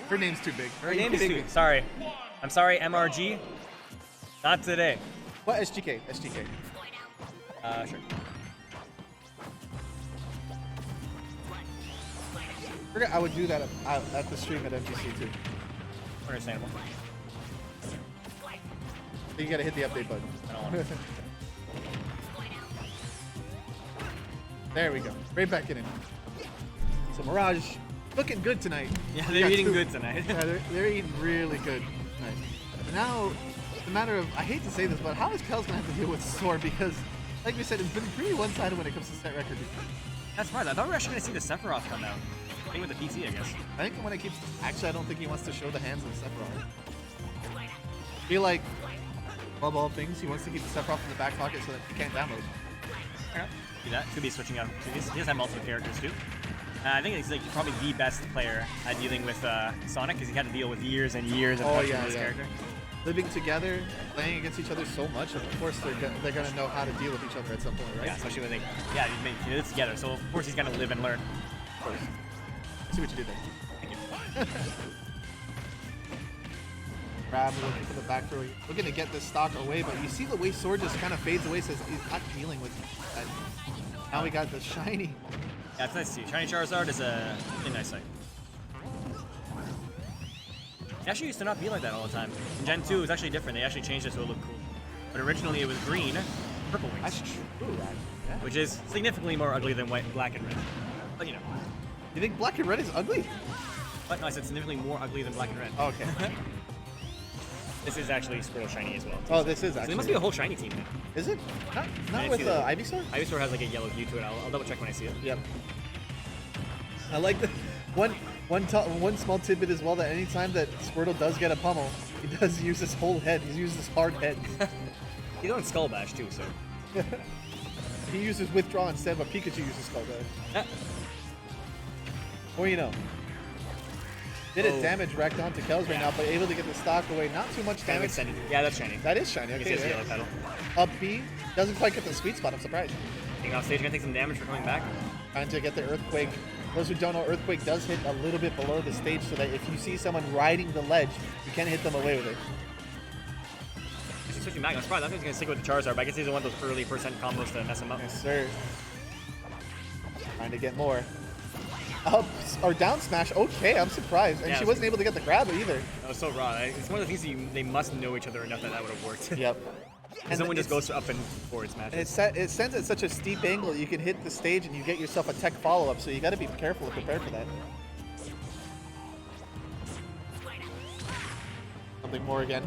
Her name's too big. Her name is too big. Sorry. I'm sorry, MRG. Not today. What SGK? SGK. Sure. I would do that at the stream at MGC too. Understandable. So you gotta hit the update button. I don't want to. There we go. Right back in it. So Mirage, looking good tonight. Yeah, they're eating good tonight. Yeah, they're eating really good tonight. But now, it's a matter of, I hate to say this, but how is Kels gonna have to deal with Soar? Because, like we said, it's been pretty one-sided when it comes to set record. That's right. I thought we were actually gonna see the Sephiroth come out. I think with the PT, I guess. I think when it keeps, actually, I don't think he wants to show the hands of Sephiroth. I feel like, above all things, he wants to keep the Sephiroth in the back pocket so that he can't download. Okay. Do that. Could be switching out. He does have multiple characters too. I think he's like probably the best player at dealing with Sonic because he had to deal with years and years of this character. Living together, playing against each other so much, of course they're gonna know how to deal with each other at some point, right? Yeah, especially when they live together. So of course he's gonna live and learn. Of course. See what you did there. Thank you. Grab, looking for the back throw, looking to get this stock away, but you see the way Soar just kind of fades away, says he's not dealing with that. Now we got the shiny. Yeah, it's nice to see. Shiny Charizard is a nice sight. It actually used to not be like that all the time. In Gen 2, it was actually different. They actually changed it so it looked cool. But originally, it was green, purple wings. That's true, right? Yeah. Which is significantly more ugly than white, black, and red. But you know. You think black and red is ugly? But no, I said significantly more ugly than black and red. Oh, okay. This is actually Squirrel Shiny as well. Oh, this is So actually. there must be a whole Shiny team now. Is it? Not I with see that. Ivysaur? Ivysaur has like a yellow hue to it. I'll double check when I see it. Yep. I like the one small tidbit as well, that anytime that Squirtle does get a pummel, he does use his whole head. He uses his hard head. He's on Skull Bash too, so. He uses withdraw instead, but Pikachu uses Skull Dash. Yeah. Well, you know. Did it damage racked onto Kels right now, but able to get the stock away. Not too much damage. Yeah, that's shiny. That is shiny. You Okay, can see the yellow petal. Up B doesn't quite get the sweet spot. I'm surprised. Being off stage, gonna take some damage for coming back. Trying to get the Earthquake. Those who don't know, Earthquake does hit a little bit below the stage, so that if you see someone riding the ledge, you can hit them away with it. He's switching back. I'm surprised. I think he's gonna stick with the Charizard, but I guess he's one of those early percent combos to mess him up. Yes, sir. Trying to get more. Up or down smash. Okay, I'm surprised. And Yeah, she wasn't able to get the grab either. That was so raw. It's one of the things they must know each other enough that would have worked. Yep. And someone just goes up and forward smash. And it sends at such a steep angle, you can hit the stage and you get yourself a tech follow-up, so you got to be careful and prepared for that. Something more again.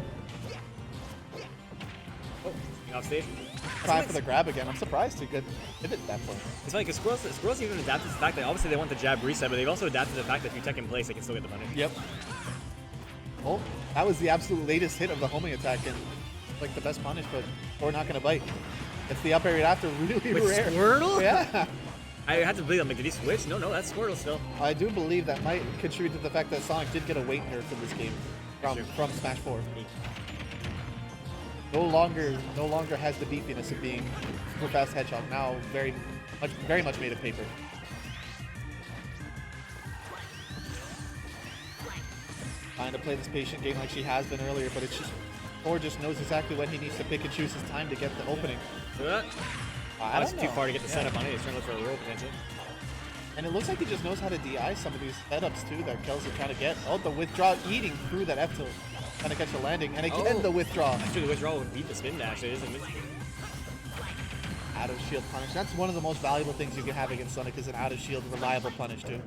Oh, off stage. Time for the grab again. I'm surprised to get hit at that point. It's funny because Squirrels even adapted to the fact that obviously they want the jab reset, but they've also adapted to the fact that if you tech in place, they can still get the punish. Yep. Oh, that was the absolute latest hit of the homing attack, and like the best punish, but we're not going to bite. It's the up air right after, really With rare. Squirtle? Yeah. I had to believe them. Like, did he switch? No, that's Squirtle still. I do believe that might contribute to the fact that Sonic did get a weight nerf in this game from Smash 4. No longer has the beefiness of being super fast Hedgehog. Now very much made of paper. Trying to play this patient game like she has been earlier, but it's just Thor just knows exactly when he needs to pick and choose his time to get the opening. That's too far to get the setup on it. He's trying to look for a roll potentially. And it looks like he just knows how to DI some of these setups too that Kels are trying to get. Oh, the withdraw eating through that F tilt. Trying to catch a landing. And again, the withdraw. Actually, the withdrawal would beat the spin dash. It is a out of shield punish. That's one of the most valuable things you can have against Sonic, is an out of shield reliable punish too.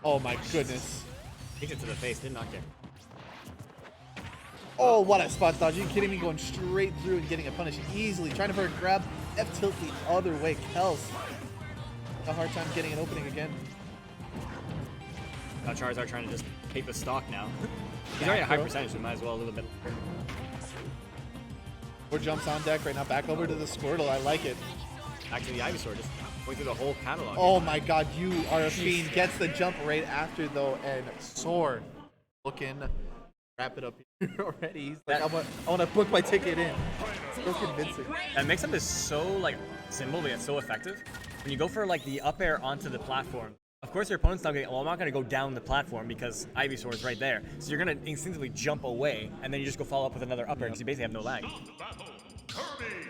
Oh my goodness. Takes it to the face, didn't knock it. Oh, what a spot dodge. Are you kidding me? Going straight through and getting a punish easily. Trying to grab F tilt the other way. Kels. A hard time getting an opening again. Charizard trying to just take the stock now. He's already at high percentage, so might as well a little bit. Four jumps on deck right now. Back over to the Squirtle. I like it. Actually, the Ivysaur just going through the whole catalog. Oh my god, you are a fiend. Gets the jump right after though, and Soar looking. Wrap it up here already. He's like, I want to book my ticket in. So convincing. That mix-up is so like simple, but it's so effective. When you go for like the up air onto the platform, Of course, your opponent's not going to, well, I'm not going to go down the platform because Ivysaur is right there. So you're going to instinctively jump away, and then you just go follow up with another upper because you basically have no lag.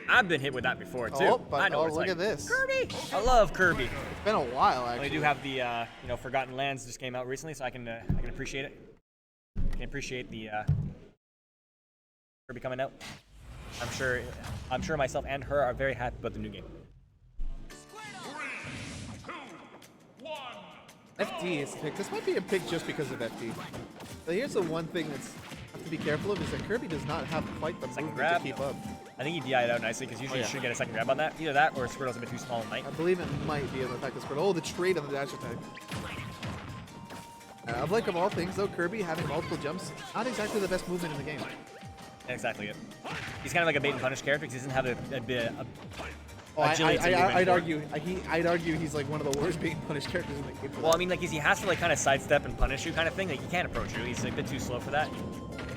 I've been hit with that before, too. Oh, but I know what it's look like. at this. Kirby! I love Kirby. It's been a while, actually. I do have the, you know, Forgotten Lands just came out recently, so I can appreciate it. I can appreciate the Kirby coming out. I'm sure myself and her are very happy about the new game. FD is picked. This might be a pick just because of FD. But here's the one thing that's have to be careful of is that Kirby does not have quite the movement to keep up. I think he DI'd out nicely because usually you should get a second grab on that. Either that or Squirtle's a bit too small in height. I believe it might be in the fact that Squirtle. Oh, the trade on the dash attack. Of like of all things though, Kirby having multiple jumps, not exactly the best movement in the game. Exactly it. He's kind of like a bait and punish character because he doesn't have I'd argue he's like one of the worst bait and punish characters in the game. Well, I mean, like he has to like kind of sidestep and punish you kind of thing. Like he can't approach you. He's a bit too slow for that.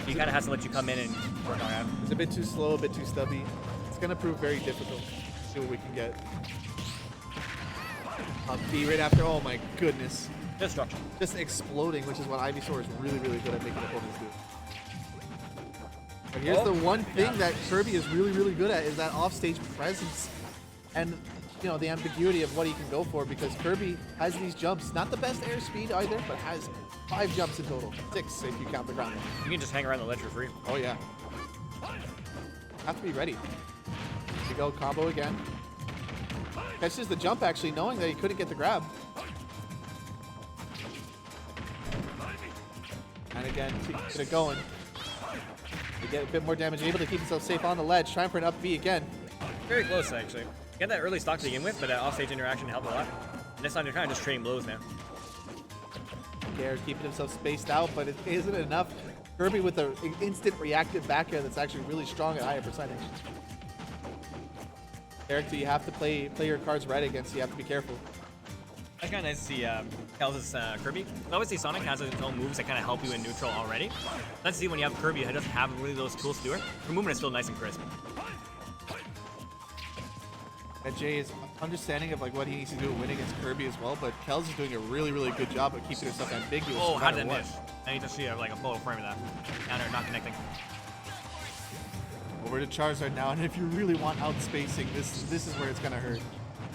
He kind of has to let you come in and work on him. It's a bit too slow, a bit too stubby. It's gonna prove very difficult. See what we can get. Up B right after. Oh my goodness. Destruction. Just exploding, which is what Ivysaur is really, really good at making opponents do. But here's the one thing that Kirby is really, really good at is that offstage presence and, you know, the ambiguity of what he can go for because Kirby has these jumps. Not the best air speed either, but has 5 jumps in total. 6 if you count the ground. You can just hang around the ledge for free. Oh, yeah. Have to be ready. Here we go, combo again. Catches the jump actually, knowing that he couldn't get the grab. And again, get it going. They get a bit more damage, able to keep himself safe on the ledge, trying for an up B again. Very close, actually. Get that early stock to begin with, but that offstage interaction helped a lot. And this time you're kind of just trading blows now. Gare keeping himself spaced out, but it isn't enough. Kirby with the instant reactive back air that's actually really strong at higher percentage. Character you have to play your cards right against, so you have to be careful. That's kind of nice to see Kels' Kirby. Obviously, Sonic has its own moves that kind of help you in neutral already. Let's see when you have Kirby who doesn't have really those tools to do it. Her movement is still nice and crisp. And Jay is understanding of like what he needs to do to win against Kirby as well, but Kels is doing a really, really good job of keeping herself ambiguous. Oh, how did that miss? I need to see like a full frame of that. Down there, not connecting. Over to Charizard now, and if you really want out spacing, this is where it's gonna hurt.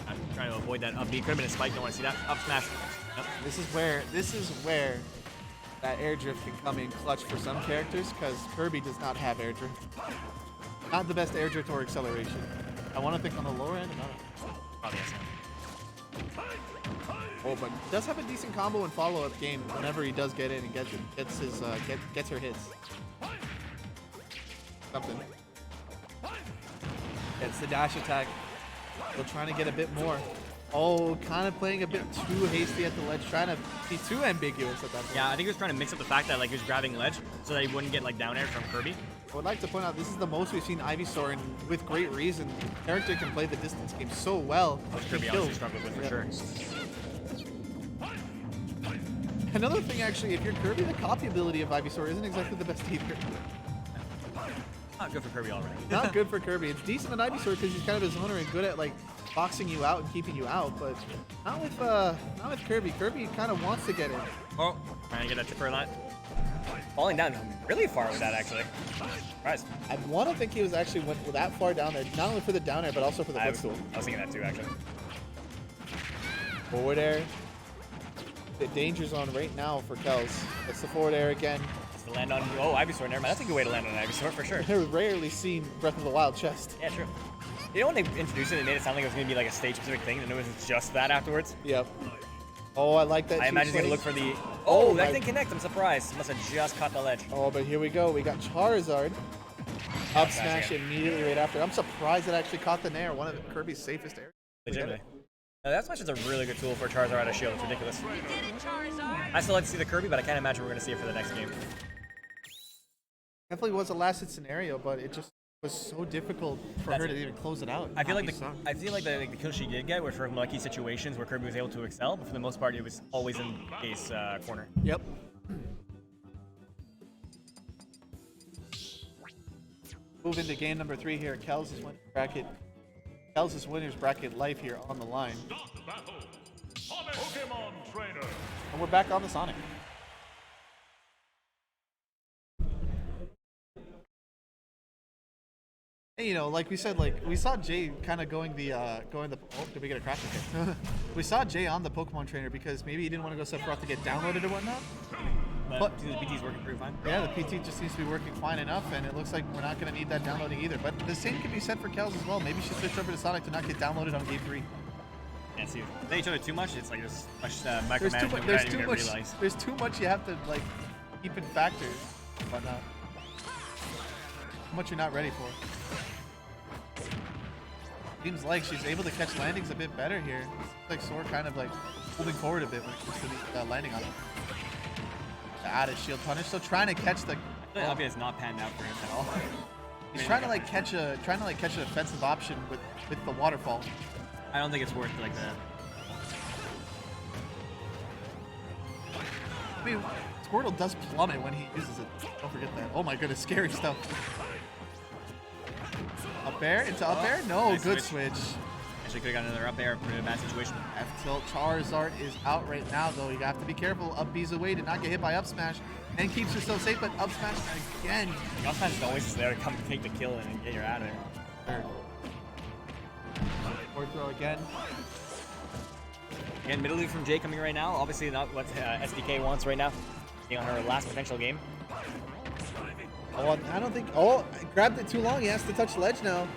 I'm trying to avoid that up B. Could have been a spike. Don't want to see that. Up smash. Nope. This is where that air drift can come in clutch for some characters, because Kirby does not have air drift. Not the best air drift or acceleration. I want to think on the lower end. Probably yes. Oh, but does have a decent combo and follow-up game whenever he does get in and gets her hits. Something. Gets the dash attack. Still trying to get a bit more. Oh, kind of playing a bit too hasty at the ledge, trying to be too ambiguous at that point. Yeah, I think he was trying to mix up the fact that like he was grabbing ledge so that he wouldn't get like down air from Kirby. I would like to point out this is the most we've seen Ivysaur, and with great reason. The character can play the distance game so well. Which Kirby honestly struggled with for sure. Another thing, actually, if you're Kirby, the copy ability of Ivysaur isn't exactly the best either. Not good for Kirby already. Not good for Kirby. It's decent at Ivysaur because he's kind of a zoner and good at like boxing you out and keeping you out, but not with Kirby. Kirby kind of wants to get in. Oh, trying to get that chipper line. Falling down really far with that, actually. Surprised. I want to think he was actually went that far down there, not only for the down air, but also for the footstool. I was thinking that too, actually. Forward air. The danger zone right now for Kels. It's the forward air again. It's to land on, oh, Ivysaur, never mind. That's a good way to land on an Ivysaur, for sure. I've rarely seen Breath of the Wild chest. Yeah, true. You know when they introduced it, it made it sound like it was going to be like a stage-specific thing, and it was just that afterwards? Yep. Oh, I like that. I imagine he's going to look for the... Oh, that didn't connect. I'm surprised. Must have just caught the ledge. Oh, but here we go. We got Charizard. Up smash immediately right after. I'm surprised it actually caught the nair. One of Kirby's safest areas. Legitimately. That smash is a really good tool for Charizard out of shield. It's ridiculous. I still like to see the Kirby, but I can't imagine we're going to see it for the next game. Definitely was a last-hit scenario, but it just was so difficult for her to even close it out. I feel like the kills she did get were from lucky situations where Kirby was able to excel, but for the most part, it was always in base corner. Yep. Move into game number 3 here. Kels' winners bracket life here on the line. Pokemon Trainer. And we're back on the Sonic. And, you know, like we said, like we saw Jay kind of going the oh, did we get a crash? Okay. We saw Jay on the Pokemon Trainer because maybe he didn't want to go Sephiroth to get downloaded or whatnot. But the PT's working pretty fine. Yeah, the PT just seems to be working fine enough, and it looks like we're not going to need that downloading either. But the same can be said for Kels as well. Maybe she switched over to Sonic to not get downloaded on game 3. Yeah, see, if they each other too much, it's like there's much There's too micromanagement. much. There's too much. There's too much you have to like keep in factors, but not how much you're not ready for. Seems like she's able to catch landings a bit better here. It's like Soar kind of like moving forward a bit when it comes to the landing on it. The added shield punish, so trying to catch the. The obby has not panned out for him at all. He's trying to like catch an offensive option with the waterfall. I don't think it's worth like that. I mean, Squirtle does plummet when he uses it. Don't forget that. Oh my goodness, scary stuff. Up air into up air? No, nice good switch. Actually could have got another up air, put it in a bad situation. F tilt Charizard is out right now, though. You have to be careful. Up B's away to not get hit by up smash, and keeps yourself safe. But up smash again. Up smash is always there to come take the kill and get you out of there. Or throw again. Again, middle lead from Jay coming right now. Obviously not what SDK wants right now. Being on her last potential game. Oh, I don't think. Oh, grabbed it too long. He has to touch ledge now.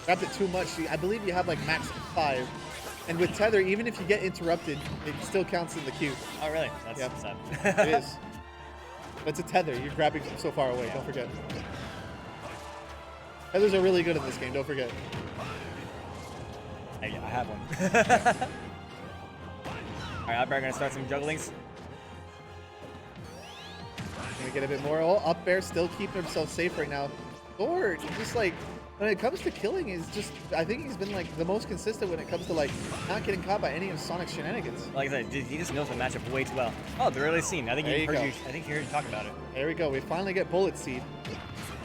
Grabbed it too much. I believe you have like max 5. And with tether, even if you get interrupted, it still counts in the queue. Oh, really? That's Yep. sad. It is. But it's a tether. You're grabbing from so far away. Yeah. Don't forget. Tethers are really good in this game. Don't forget. I have one. All right, Outbear gonna start some jugglings. Gonna get a bit more. Oh, up air still keeping himself safe right now. Thor, just like when it comes to killing, is just I think he's been like the most consistent when it comes to like not getting caught by any of Sonic's shenanigans. Like I said, he just knows the matchup way too well. Oh, the early scene. I think There he you heard go. you. I think he heard you talk about it. There we go. We finally get Bullet Seed.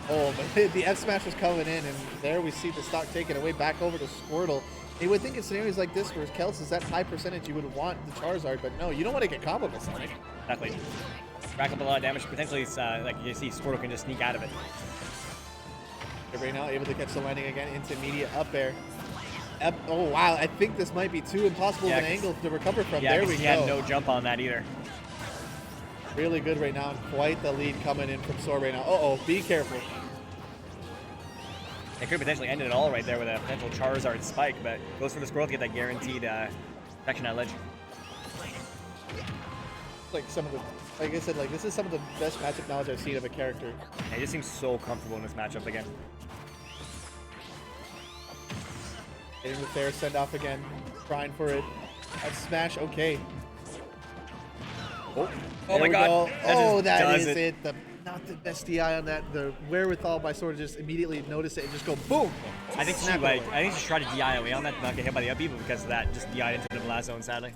Oh, but the F smash was coming in, and there we see the stock taken away back over to Squirtle. You would think in scenarios like this where Kels is that high percentage, you would want the Charizard, but no, you don't want to get comboed by Sonic. Exactly. Rack up a lot of damage. Potentially, it's, like you see, Squirtle can just sneak out of it. Right now, able to catch the landing again into immediate up air. Oh wow, I think this might be too impossible of an angle to recover from. Yeah, there we he go. had no jump on that either. Really good right now, and quite the lead coming in from Soar right now. Uh-oh, be careful. It could potentially end it all right there with a potential Charizard spike, but goes for the Squirrel to get that guaranteed protection at ledge. Like some of the, like I said, like this is some of the best matchup knowledge I've seen of a character. Yeah, he just seems so comfortable in this matchup again. Getting the fair send off again, trying for it. Up smash, okay. Oh There my we god. go. Oh, that does is it. Not the best DI on that. The wherewithal by Soar to just immediately notice it and just go boom. I think she tried to DI away on that, not get hit by the up B, but because of that, just DI'd into the blast zone, sadly.